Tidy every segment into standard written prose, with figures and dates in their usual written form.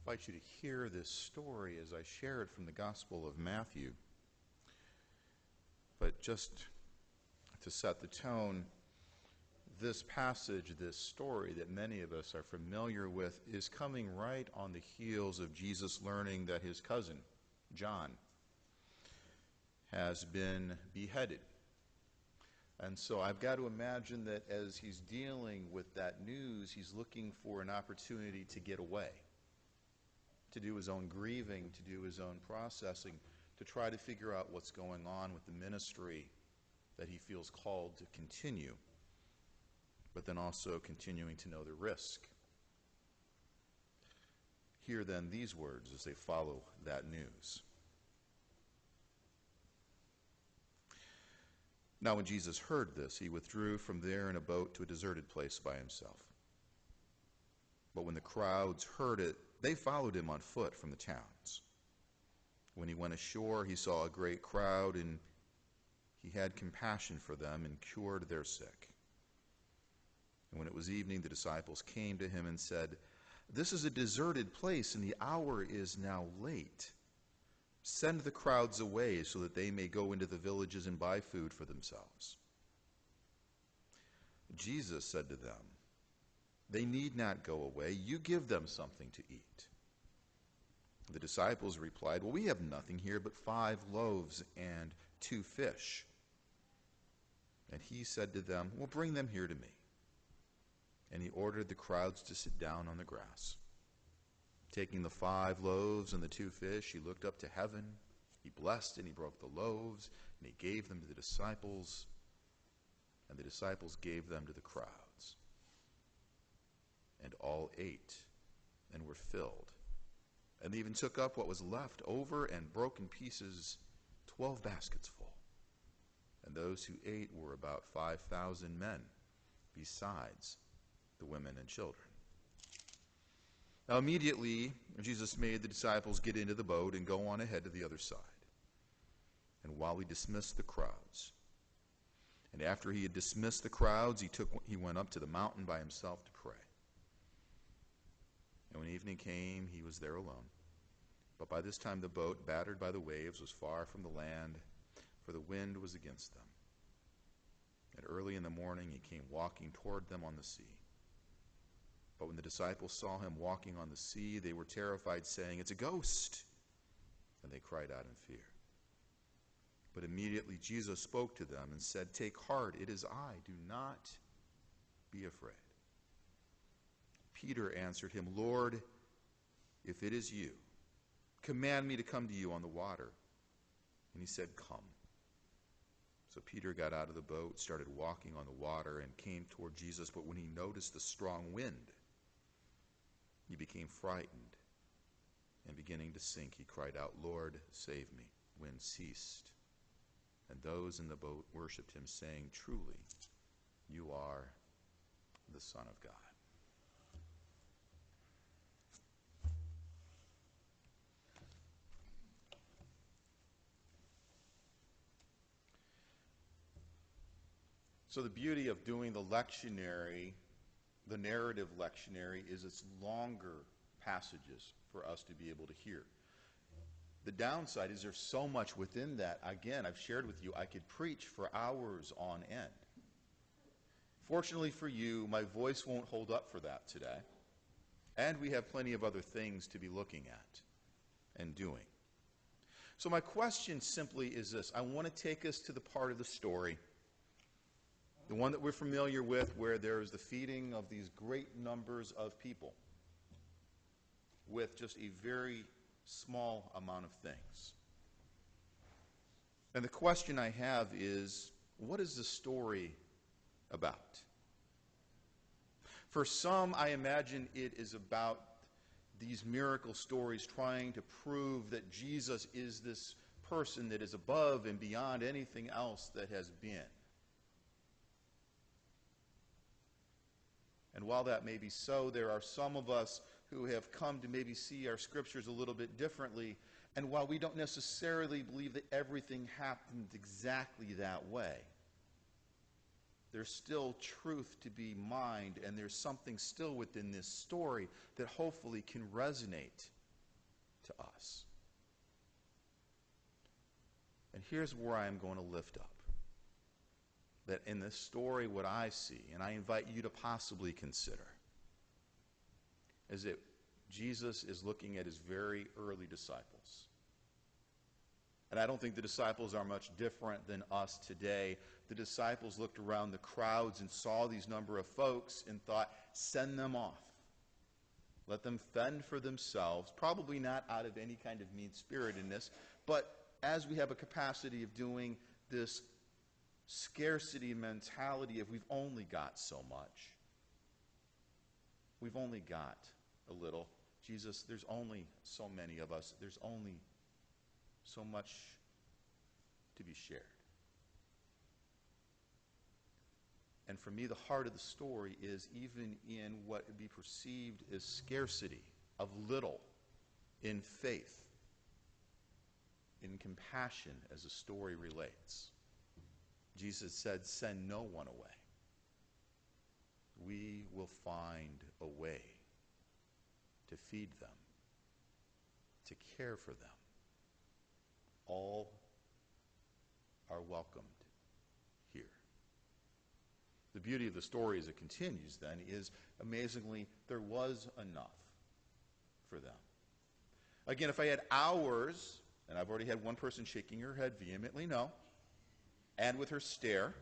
invite you to hear this story as I share it from the Gospel of Matthew. But just to set the tone, this passage, this story that many of us are familiar with, is coming right on the heels of Jesus learning that his cousin, John, has been beheaded. And so I've got to imagine that as he's dealing with that news, he's looking for an opportunity to get away, to do his own grieving, to do his own processing, to try to figure out what's going on with the ministry that he feels called to continue, but then also continuing to know the risk. Hear then these words as they follow that news. Now when Jesus heard this, he withdrew from there in a boat to a deserted place by himself. But when the crowds heard it, they followed him on foot from the towns. When he went ashore, he saw a great crowd, and he had compassion for them and cured their sick. And when it was evening, the disciples came to him and said, "This is a deserted place, and the hour is now late. Send the crowds away so that they may go into the villages and buy food for themselves." Jesus said to them, "They need not go away. You give them something to eat." The disciples replied, "Well, we have nothing here but 5 loaves and 2 fish. And he said to them, "Well, bring them here to me." And he ordered the crowds to sit down on the grass. Taking the 5 loaves and the 2 fish, he looked up to heaven. He blessed and he broke the loaves, and he gave them to the disciples, and the disciples gave them to the crowds. And all ate and were filled. And they even took up what was left over and broke in pieces 12 baskets full. And those who ate were about 5,000 men, besides the women and children. Now immediately Jesus made the disciples get into the boat and go on ahead to the other side. And while he dismissed the crowds, and after he had dismissed the crowds, he went up to the mountain by himself to pray. And when evening came, he was there alone. But by this time the boat, battered by the waves, was far from the land, for the wind was against them. And early in the morning he came walking toward them on the sea. But when the disciples saw him walking on the sea, they were terrified, saying, "It's a ghost!" And they cried out in fear. But immediately Jesus spoke to them and said, "Take heart, it is I. Do not be afraid." Peter answered him, "Lord, if it is you, command me to come to you on the water." And he said, "Come." So Peter got out of the boat, started walking on the water, and came toward Jesus. But when he noticed the strong wind, he became frightened, and beginning to sink, he cried out, "Lord, save me." Wind ceased, and those in the boat worshipped him, saying, "Truly, you are the Son of God." So the beauty of doing the lectionary, the narrative lectionary, is it's longer passages for us to be able to hear. The downside is there's so much within that. Again, I've shared with you, I could preach for hours on end. Fortunately for you, my voice won't hold up for that today. And we have plenty of other things to be looking at and doing. So my question simply is this. I want to take us to the part of the story, the one that we're familiar with, where there is the feeding of these great numbers of people with just a very small amount of things. And the question I have is, what is the story about? For some, I imagine it is about these miracle stories trying to prove that Jesus is this person that is above and beyond anything else that has been. And while that may be so, there are some of us who have come to maybe see our scriptures a little bit differently. And while we don't necessarily believe that everything happened exactly that way, There's still truth to be mined, and there's something still within this story that hopefully can resonate to us. And here's where I am going to lift up. That in this story, what I see, and I invite you to possibly consider, is that Jesus is looking at his very early disciples. And I don't think the disciples are much different than us today. The disciples looked around the crowds and saw these number of folks and thought, send them off. Let them fend for themselves, probably not out of any kind of mean-spiritedness, but as we have a capacity of doing this scarcity mentality of we've only got so much. We've only got a little. Jesus, there's only so many of us. There's only so much to be shared. And for me, the heart of the story is even in what would be perceived as scarcity, of little, in faith, in compassion, as the story relates. Jesus said, send no one away. We will find a way to feed them, to care for them. All are welcomed here. The beauty of the story as it continues then is, amazingly, there was enough for them. Again, if I had hours, and I've already had one person shaking her head vehemently no, and with her stare,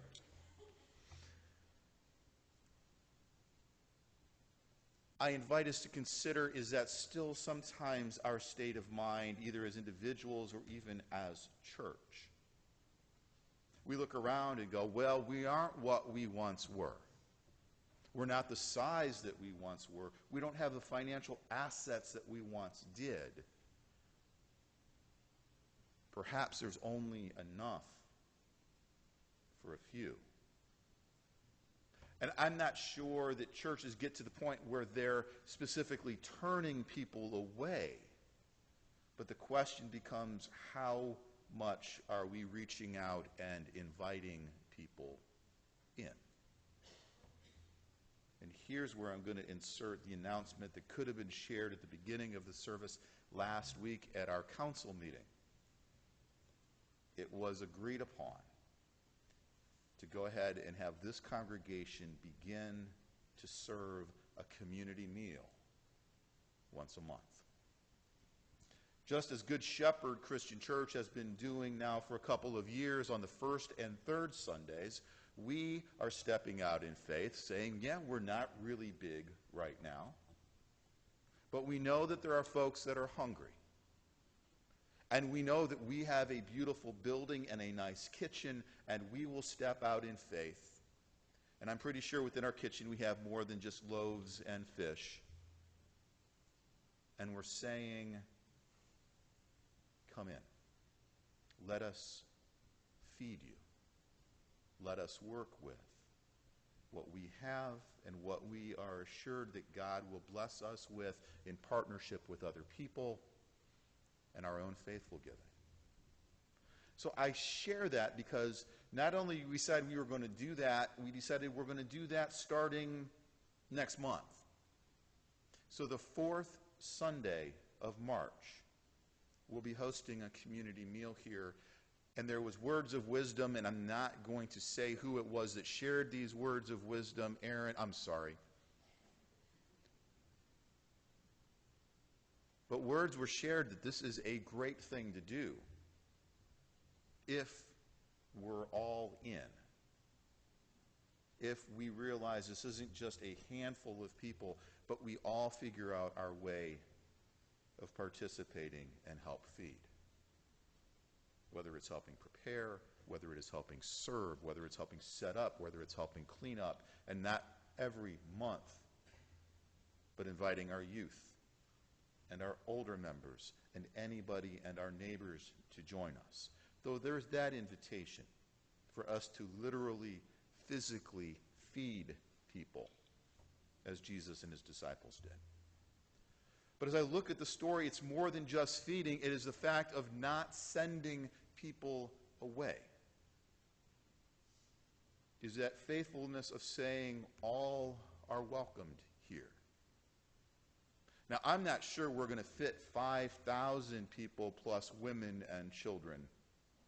I invite us to consider, is that still sometimes our state of mind, either as individuals or even as church? We look around and go, well, we aren't what we once were. We're not the size that we once were. We don't have the financial assets that we once did. Perhaps there's only enough for a few. And I'm not sure that churches get to the point where they're specifically turning people away. But the question becomes, how much are we reaching out and inviting people in? And here's where I'm going to insert the announcement that could have been shared at the beginning of the service last week at our council meeting. It was agreed upon to go ahead and have this congregation begin to serve a community meal once a month. Just as Good Shepherd Christian Church has been doing now for a couple of years on the first and third Sundays, we are stepping out in faith, saying, yeah, we're not really big right now, but we know that there are folks that are hungry. And we know that we have a beautiful building and a nice kitchen, and we will step out in faith. And I'm pretty sure within our kitchen we have more than just loaves and fish. And we're saying, come in. Let us feed you. Let us work with what we have and what we are assured that God will bless us with in partnership with other people and our own faithful giving. So I share that because not only we said we were going to do that, we decided we're going to do that starting next month. So the fourth Sunday of March, we'll be hosting a community meal here. And there was words of wisdom, and I'm not going to say who it was that shared these words of wisdom. Aaron, I'm sorry. But words were shared that this is a great thing to do if we're all in. If we realize this isn't just a handful of people, but we all figure out our way of participating and help feed. Whether it's helping prepare, whether it is helping serve, whether it's helping set up, whether it's helping clean up, and not every month, but inviting our youth and our older members and anybody and our neighbors to join us. Though there's that invitation for us to literally, physically feed people as Jesus and his disciples did. But as I look at the story, it's more than just feeding. It is the fact of not sending people away. is that faithfulness of saying all are welcomed here. Now, I'm not sure we're going to fit 5,000 people plus women and children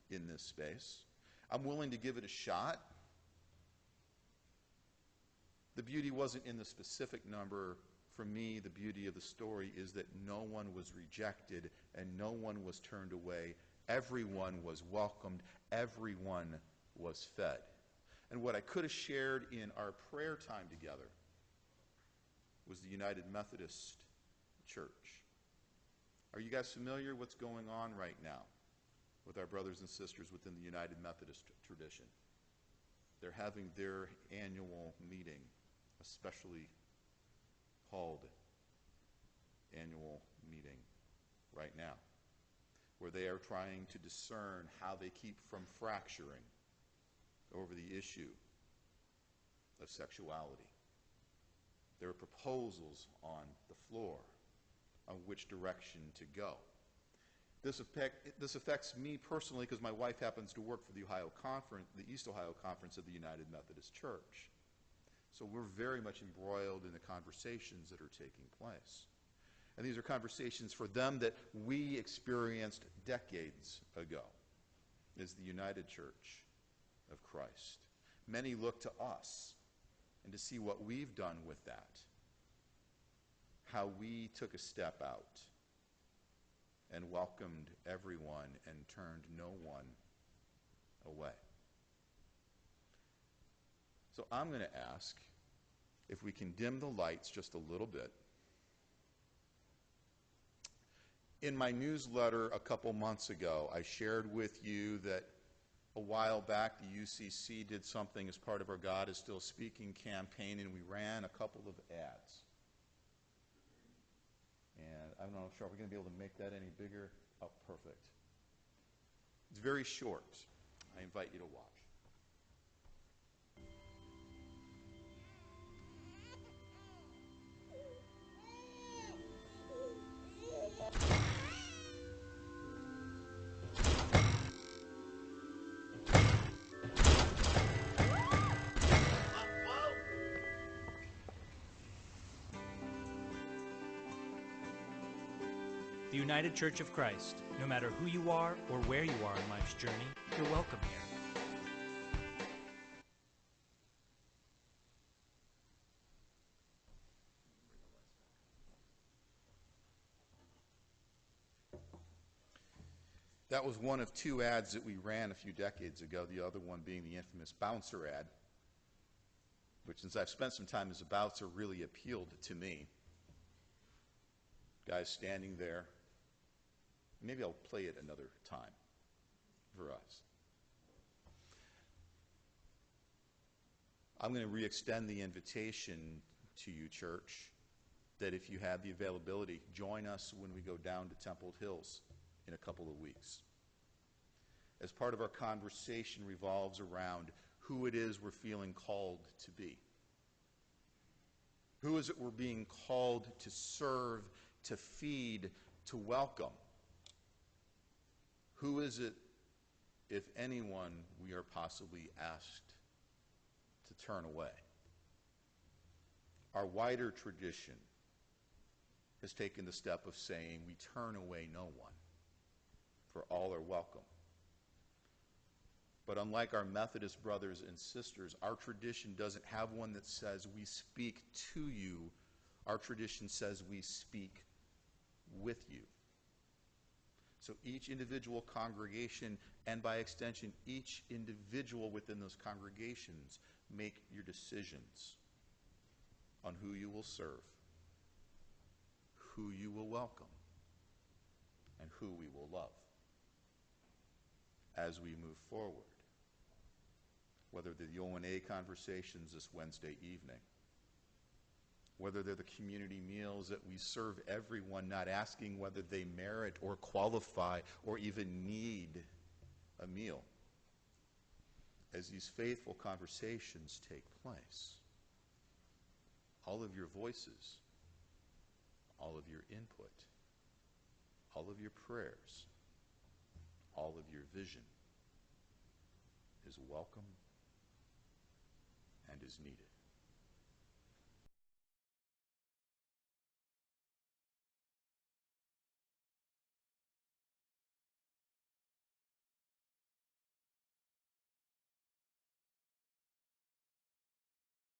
in this space. I'm willing to give it a shot. The beauty wasn't in the specific number. For me, the beauty of the story is that no one was rejected and no one was turned away. Everyone was welcomed. Everyone was fed. And what I could have shared in our prayer time together was the United Methodist Church. Are you guys familiar what's going on right now with our brothers and sisters within the United Methodist tradition? They're having their annual meeting, a specially called annual meeting right now, where they are trying to discern how they keep from fracturing over the issue of sexuality. There are proposals on the floor on which direction to go. This affects me personally because my wife happens to work for the East Ohio Conference of the United Methodist Church. So we're very much embroiled in the conversations that are taking place. And these are conversations for them that we experienced decades ago as the United Church of Christ. Many look to us and to see what we've done with that, how we took a step out and welcomed everyone and turned no one away. So I'm going to ask if we can dim the lights just a little bit. In my newsletter a couple months ago, I shared with you that a while back the UCC did something as part of our God is Still Speaking campaign, and we ran a couple of ads. And I'm not sure if we're going to be able to make that any bigger. Oh, perfect. It's very short. I invite you to watch. The United Church of Christ. No matter who you are or where you are in life's journey, you're welcome here. That was one of two ads that we ran a few decades ago, the other one being the infamous bouncer ad, which, since I've spent some time as a bouncer, really appealed to me. Guys standing there. Maybe I'll play it another time for us. I'm going to re-extend the invitation to you, church, that if you have the availability, join us when we go down to Temple Hills in a couple of weeks. As part of our conversation revolves around who it is we're feeling called to be. Who is it we're being called to serve, to feed, to welcome? Who is it, if anyone, we are possibly asked to turn away? Our wider tradition has taken the step of saying we turn away no one, for all are welcome. But unlike our Methodist brothers and sisters, our tradition doesn't have one that says we speak to you. Our tradition says we speak with you. So each individual congregation, and by extension, each individual within those congregations, make your decisions on who you will serve, who you will welcome, and who we will love as we move forward. Whether they're the O&A conversations this Wednesday evening, whether they're the community meals that we serve everyone, not asking whether they merit or qualify or even need a meal. As these faithful conversations take place, all of your voices, all of your input, all of your prayers, all of your vision is welcome and is needed.